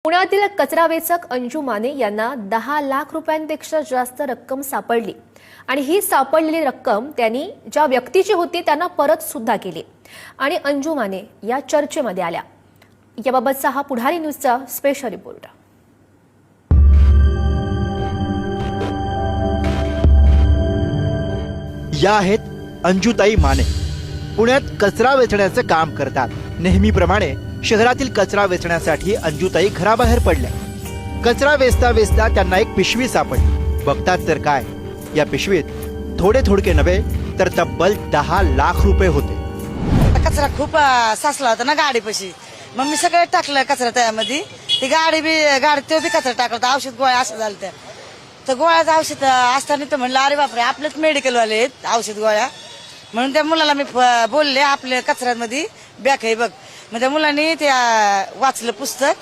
पुण्यातील कचरा वेचक अंजू माने यांना 10 लाख रुपयांपेक्षा जास्त रक्कम सापडली आणि ही सापडलेली रक्कम त्यांनी ज्या व्यक्तीची होती त्यांना परत सुद्धा केली आणि अंजू माने या चर्चेमध्ये आल्या। याबाबतचा हा पुढारी न्यूजचा स्पेशल रिपोर्ट। या आहेत अंजुताई माने। पुण्यात कचरा वेचण्याचे काम करतात। नेहमीप्रमाणे शहरातील कचरा वेचण्यासाठी अंजुताई घराबाहेर पडल्या। कचरा वेचता वेचता त्यांना एक पिशवी सापडली। बघतात तर काय, या पिशवीत थोडे थोडके नव्हे तर तब्बल 10 लाख रुपये होते। कचरा खूप साचला होता ना गाडीपाशी, मग मी सगळं टाकलं कचरा त्यामध्ये। ती गाडी तो बी कचरा टाकला, औषध गोळ्या असं झालं तर गोळ्याचं औषध असताना तर म्हणलं अरे बापरे आपलेच मेडिकलवाले आहेत औषध गोळ्या, म्हणून त्या मुलाला मी बोलले आपल्या कचऱ्यामध्ये बॅग आहे बघ। मग त्या मुलांनी त्या वाचलं पुस्तक